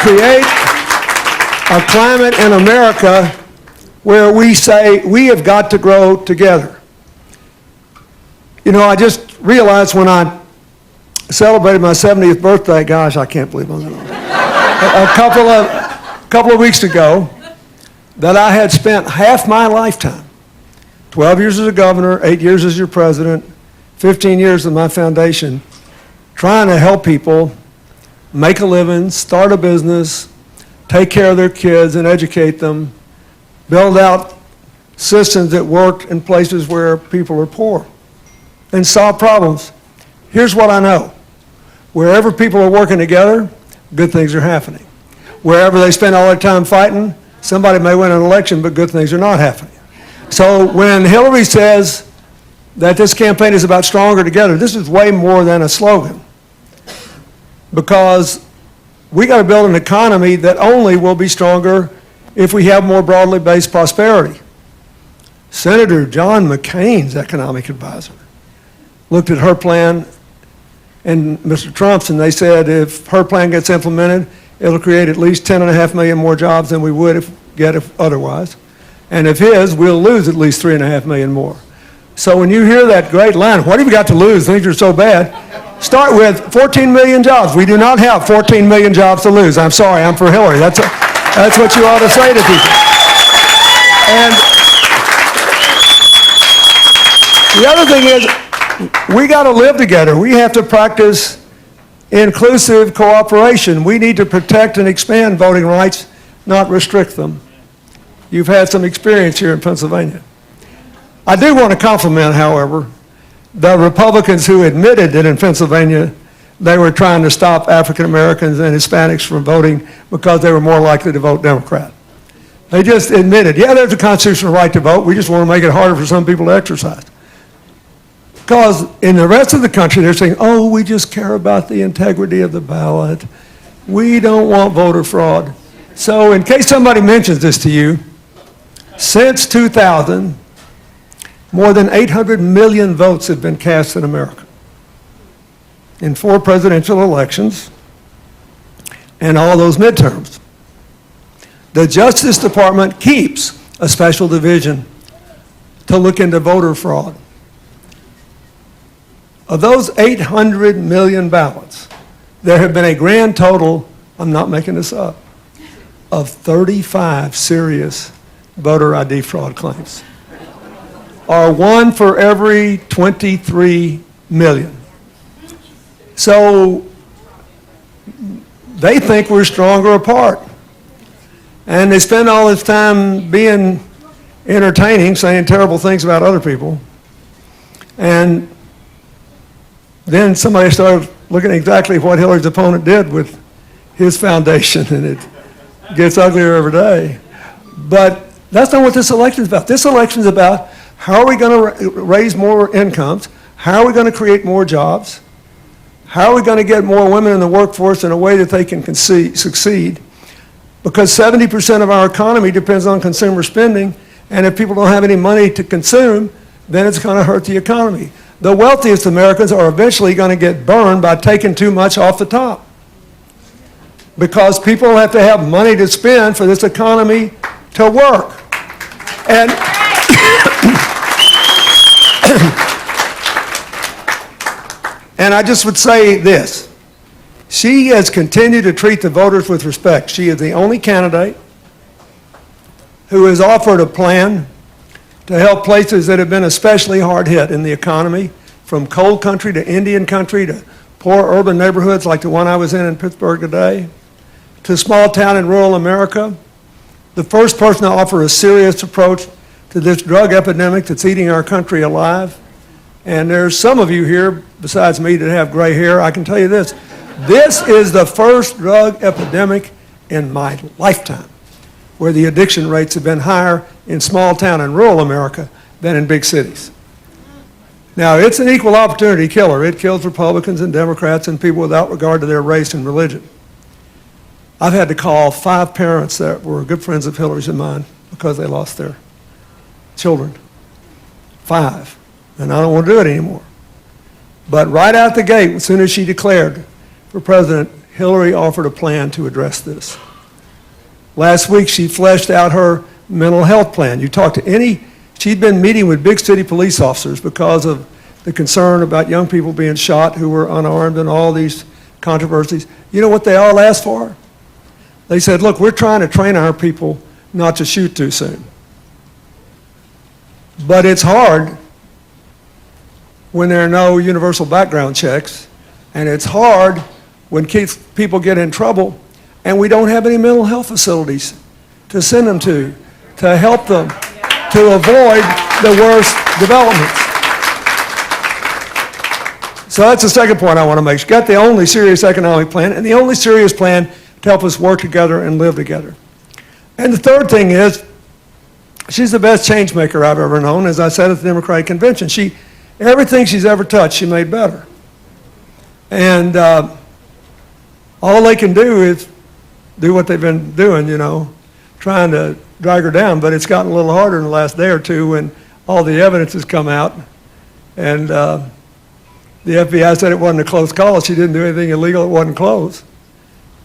create a climate in America where we say we have got to grow together. You know, I just realized when I celebrated my 70th birthday, gosh, I can't believe I'm going to a couple of weeks ago, that I had spent half my lifetime, 12 years as a governor, 8 years as your president, 15 years in my foundation, trying to help people make a living, start a business, take care of their kids and educate them, build out systems that worked in places where people are poor, and solve problems. Here's what I know. Wherever people are working together, good things are happening. Wherever they spend all their time fighting, somebody may win an election, but good things are not happening. So when Hillary says that this campaign is about stronger together, this is way more than a slogan. Because we got to build an economy that only will be stronger if we have more broadly based prosperity. Senator John McCain's economic advisor looked at her plan and Mr. Trump's, and they said if her plan gets implemented, it'll create at least 10.5 million more jobs than we would get if otherwise. And if his, we'll lose at least 3.5 million more. So when you hear that great line, what have you got to lose? Things are so bad. Start with 14 million jobs. We do not have 14 million jobs to lose. I'm sorry, I'm for Hillary. That's what you ought to say to people. And the other thing is, we got to live together. We have to practice inclusive cooperation. We need to protect and expand voting rights, not restrict them. You've had some experience here in Pennsylvania. I do want to compliment, however, the Republicans who admitted that in Pennsylvania they were trying to stop African Americans and Hispanics from voting because they were more likely to vote Democrat. They just admitted, yeah, there's a constitutional right to vote. We just want to make it harder for some people to exercise. Because in the rest of the country, they're saying, oh, we just care about the integrity of the ballot. We don't want voter fraud. So in case somebody mentions this to you, since 2000, more than 800 million votes have been cast in America in 4 presidential elections and all those midterms. The Justice Department keeps a special division to look into voter fraud. Of those 800 million ballots, there have been a grand total, I'm not making this up, of 35 serious voter ID fraud claims, or 1 for every 23 million. So they think we're stronger apart. And they spend all this time being entertaining, saying terrible things about other people. And then somebody started looking at exactly what Hillary's opponent did with his foundation, and it gets uglier every day. But that's not what this election is about. This election is about how are we going to raise more incomes, how are we going to create more jobs, how are we going to get more women in the workforce in a way that they can succeed, because 70% of our economy depends on consumer spending, and if people don't have any money to consume, then it's going to hurt the economy. The wealthiest Americans are eventually going to get burned by taking too much off the top, because people have to have money to spend for this economy to work. And and I just would say this. She has continued to treat the voters with respect. She is the only candidate who has offered a plan to help places that have been especially hard hit in the economy, from coal country to Indian country to poor urban neighborhoods like the one I was in Pittsburgh today, to small town and rural America. The first person to offer a serious approach to this drug epidemic that's eating our country alive. And there's some of you here, besides me, that have gray hair. I can tell you this. This is the first drug epidemic in my lifetime where the addiction rates have been higher in small town and rural America than in big cities. Now, it's an equal opportunity killer. It kills Republicans and Democrats and people without regard to their race and religion. I've had to call 5 parents that were good friends of Hillary's and mine because they lost their children. 5. And I don't want to do it anymore. But right out the gate, as soon as she declared for president, Hillary offered a plan to address this. Last week, she fleshed out her mental health plan. You talk to she'd been meeting with big city police officers because of the concern about young people being shot who were unarmed and all these controversies. You know what they all asked for? They said, look, we're trying to train our people not to shoot too soon. But it's hard when there are no universal background checks, and it's hard when people get in trouble and we don't have any mental health facilities to send them to help them to avoid the worst developments. So that's the second point I want to make. She's got the only serious economic plan and the only serious plan to help us work together and live together. And the third thing is, she's the best change maker I've ever known. As I said at the Democratic Convention, everything she's ever touched, she made better. And all they can do is do what they've been doing, trying to drag her down. But it's gotten a little harder in the last day or two when all the evidence has come out. And the FBI said it wasn't a close call. She didn't do anything illegal. It wasn't close.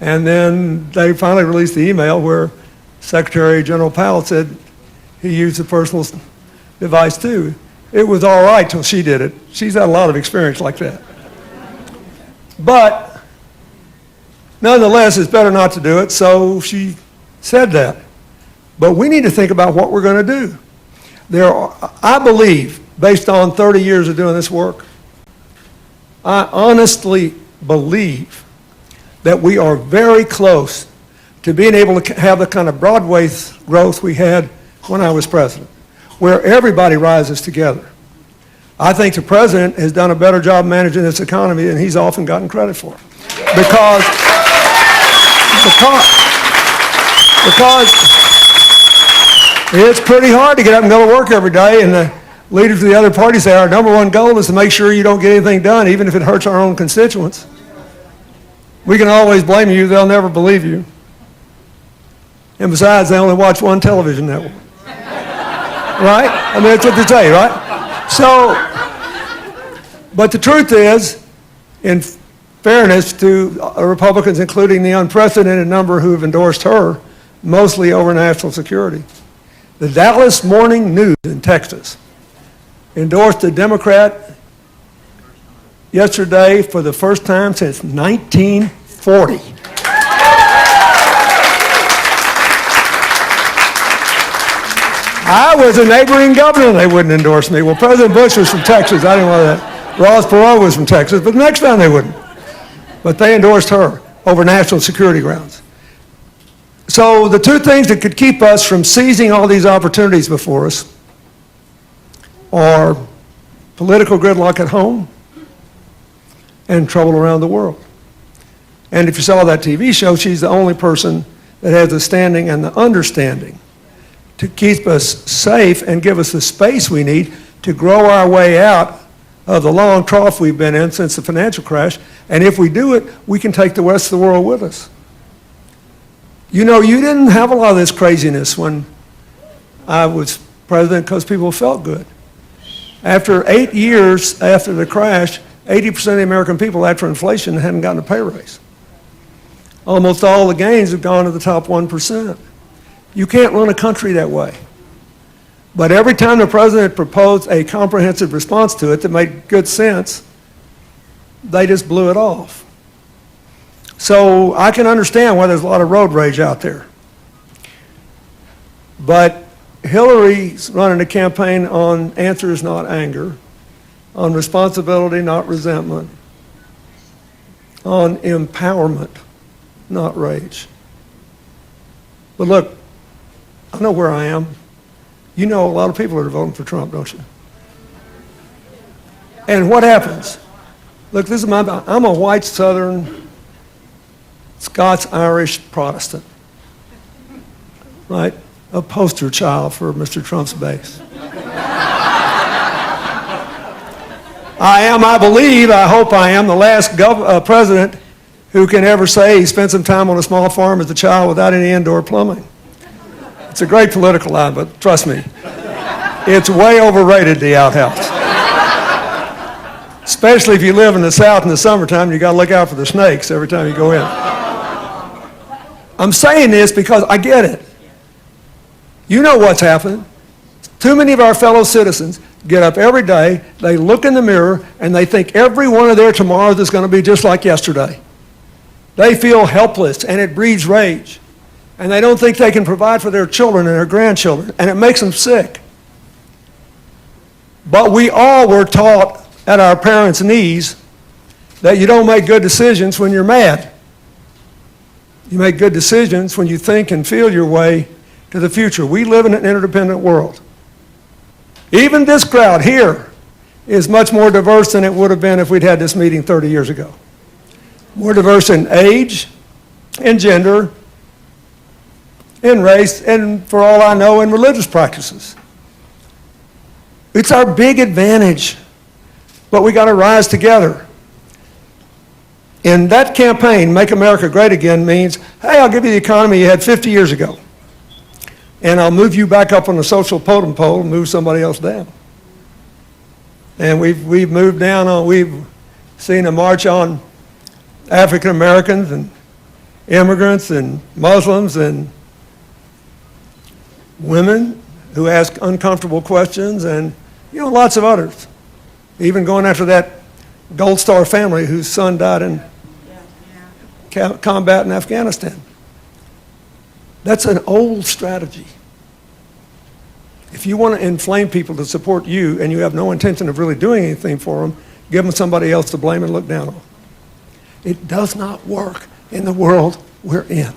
And then they finally released the email where Secretary General Powell said he used a personal device too. It was all right till she did it. She's had a lot of experience like that. But nonetheless, it's better not to do it, so she said that. But we need to think about what we're going to do. I believe, based on 30 years of doing this work, I honestly believe that we are very close to being able to have the kind of broad-based growth we had when I was president, where everybody rises together. I think the president has done a better job managing this economy than he's often gotten credit for. Because it's pretty hard to get up and go to work every day, and the leaders of the other parties say our number one goal is to make sure you don't get anything done, even if it hurts our own constituents. We can always blame you, they'll never believe you. And besides, they only watch one television network. Right? I mean, that's what they say, right? So, but the truth is, in fairness to Republicans, including the unprecedented number who have endorsed her, mostly over national security, the Dallas Morning News in Texas endorsed a Democrat yesterday for the first time since 1940. I was a neighboring governor and they wouldn't endorse me. Well, President Bush was from Texas. I didn't want that. Ross Perot was from Texas, but the next time they wouldn't. But they endorsed her over national security grounds. So the two things that could keep us from seizing all these opportunities before us are political gridlock at home and trouble around the world. And if you saw that TV show, she's the only person that has the standing and the understanding to keep us safe and give us the space we need to grow our way out of the long trough we've been in since the financial crash. And if we do it, we can take the rest of the world with us. You know, you didn't have a lot of this craziness when I was president because people felt good. After 8 years after the crash, 80% of the American people after inflation hadn't gotten a pay raise. Almost all the gains have gone to the top 1%. You can't run a country that way. But every time the president proposed a comprehensive response to it that made good sense, they just blew it off. So I can understand why there's a lot of road rage out there. But Hillary's running a campaign on answers, not anger, on responsibility, not resentment, on empowerment, not rage. But look, I know where I am. You know a lot of people are voting for Trump, don't you? And what happens? Look, this is I'm a white Southern, Scots-Irish Protestant, right? A poster child for Mr. Trump's base. I believe, I hope I am the last president who can ever say he spent some time on a small farm as a child without any indoor plumbing. It's a great political line, but trust me, it's way overrated, the outhouse. Especially if you live in the South in the summertime, you got to look out for the snakes every time you go in. I'm saying this because I get it. You know what's happening. Too many of our fellow citizens get up every day, they look in the mirror, and they think every one of their tomorrows is going to be just like yesterday. They feel helpless, and it breeds rage. And they don't think they can provide for their children and their grandchildren, and it makes them sick. But we all were taught at our parents' knees that you don't make good decisions when you're mad. You make good decisions when you think and feel your way to the future. We live in an interdependent world. Even this crowd here is much more diverse than it would have been if we'd had this meeting 30 years ago. More diverse in age, in gender, in race, and for all I know, in religious practices. It's our big advantage, but we got to rise together. In that campaign, Make America Great Again means, hey, I'll give you the economy you had 50 years ago. And I'll move you back up on the social totem pole and move somebody else down. And we've moved down on, we've seen a march on African Americans and immigrants and Muslims and women who ask uncomfortable questions and, lots of others. Even going after that Gold Star family whose son died in combat in Afghanistan. That's an old strategy. If you want to inflame people to support you and you have no intention of really doing anything for them, give them somebody else to blame and look down on. It does not work in the world we're in.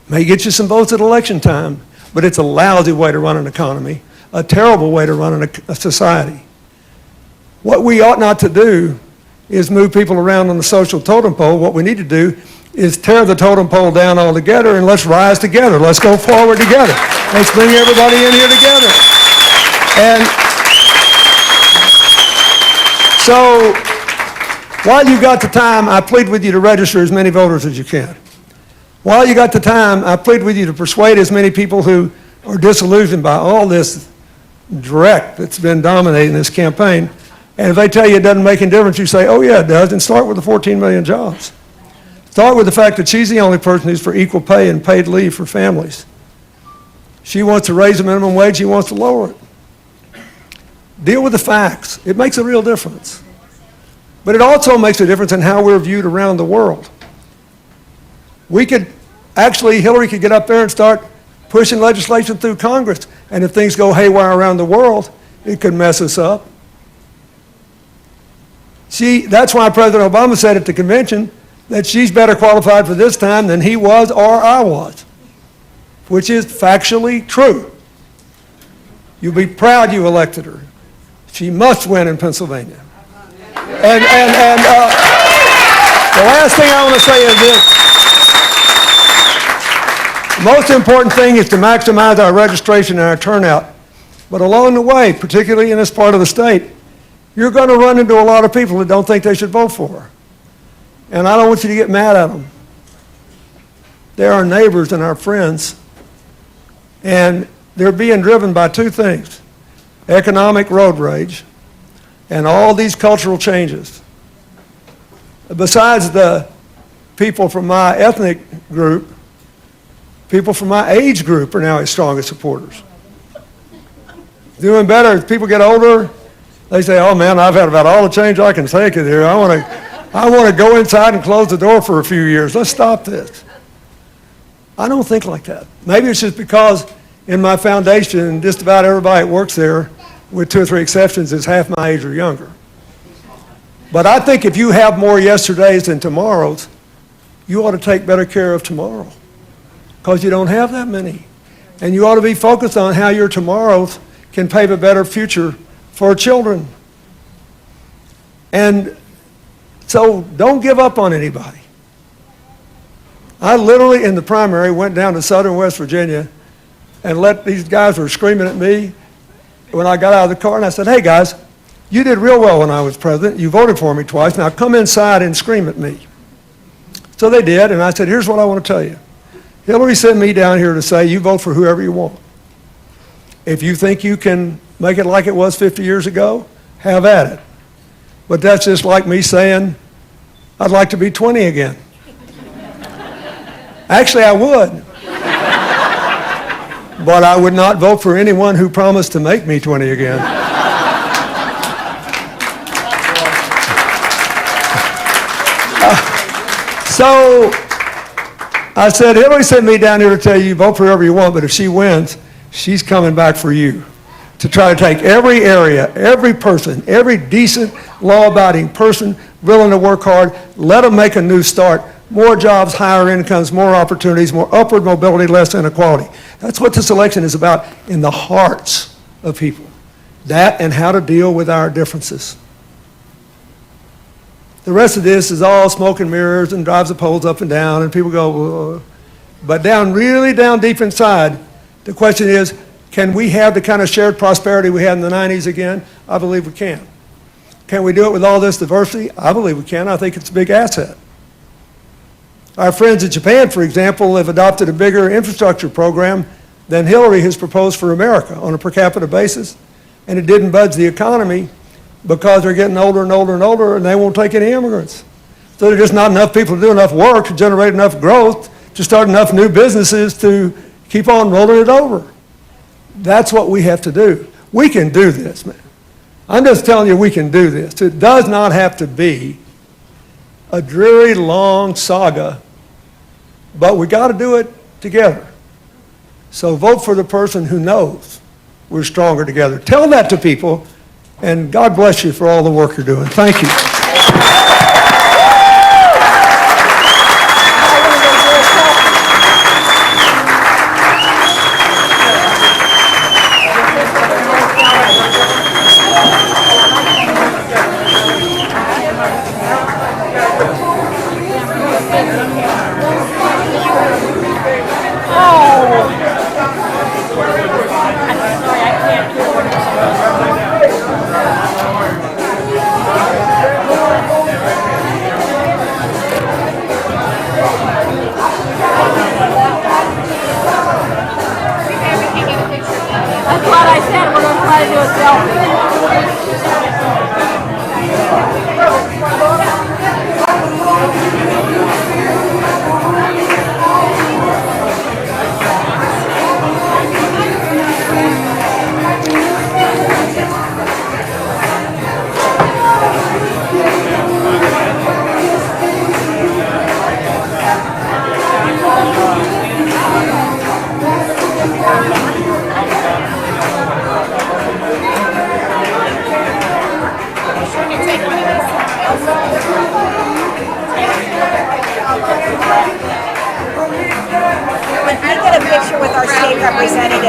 May get you some votes at election time, but it's a lousy way to run an economy, a terrible way to run a society. What we ought not to do is move people around on the social totem pole. What we need to do is tear the totem pole down altogether and let's rise together. Let's go forward together. Let's bring everybody in here together. And so while you got the time, I plead with you to register as many voters as you can. While you got the time, I plead with you to persuade as many people who are disillusioned by all this dreck that's been dominating this campaign. And if they tell you it doesn't make any difference, you say, oh yeah, it does, and start with the 14 million jobs. Start with the fact that she's the only person who's for equal pay and paid leave for families. She wants to raise the minimum wage, he wants to lower it. Deal with the facts. It makes a real difference. But it also makes a difference in how we're viewed around the world. Hillary could get up there and start pushing legislation through Congress, and if things go haywire around the world, it could mess us up. That's why President Obama said at the convention that she's better qualified for this time than he was or I was, which is factually true. You'll be proud you elected her. She must win in Pennsylvania. And the last thing I want to say is this. The most important thing is to maximize our registration and our turnout. But along the way, particularly in this part of the state, you're going to run into a lot of people that don't think they should vote for her. And I don't want you to get mad at them. They're our neighbors and our friends. And they're being driven by two things: economic road rage and all these cultural changes. Besides the people from my ethnic group, people from my age group are now his strongest supporters. Doing better as people get older. They say, oh man, I've had about all the change I can take it here. I want to go inside and close the door for a few years. Let's stop this. I don't think like that. Maybe it's just because in my foundation, just about everybody that works there, with 2 or 3 exceptions, is half my age or younger. But I think if you have more yesterdays than tomorrows, you ought to take better care of tomorrow, because you don't have that many. And you ought to be focused on how your tomorrows can pave a better future for children. And so don't give up on anybody. I literally, in the primary, went down to southern West Virginia and let these guys were screaming at me when I got out of the car, and I said, hey guys, you did real well when I was president. You voted for me twice. Now come inside and scream at me. So they did, and I said, here's what I want to tell you. Hillary sent me down here to say, you vote for whoever you want. If you think you can make it like it was 50 years ago, have at it. But that's just like me saying, I'd like to be 20 again. Actually, I would. But I would not vote for anyone who promised to make me 20 again. So I said, Hillary sent me down here to tell you, vote for whoever you want, but if she wins, she's coming back for you to try to take every area, every person, every decent, law-abiding person willing to work hard, let them make a new start. More jobs, higher incomes, more opportunities, more upward mobility, less inequality. That's what this election is about in the hearts of people. That and how to deal with our differences. The rest of this is all smoke and mirrors and drives the polls up and down, and people go, ugh. But really down deep inside, the question is, can we have the kind of shared prosperity we had in the 90s again? I believe we can. Can we do it with all this diversity? I believe we can. I think it's a big asset. Our friends in Japan, for example, have adopted a bigger infrastructure program than Hillary has proposed for America on a per capita basis, and it didn't budge the economy because they're getting older and older and older, and they won't take any immigrants. So there's just not enough people to do enough work to generate enough growth to start enough new businesses to keep on rolling it over. That's what we have to do. We can do this, man. I'm just telling you we can do this. It does not have to be a dreary, long saga, but we got to do it together. So vote for the person who knows we're stronger together. Tell that to people, and God bless you for all the work you're doing. Thank you. That's what I said. We're going to try to do a selfie. When I get a picture with our state representative,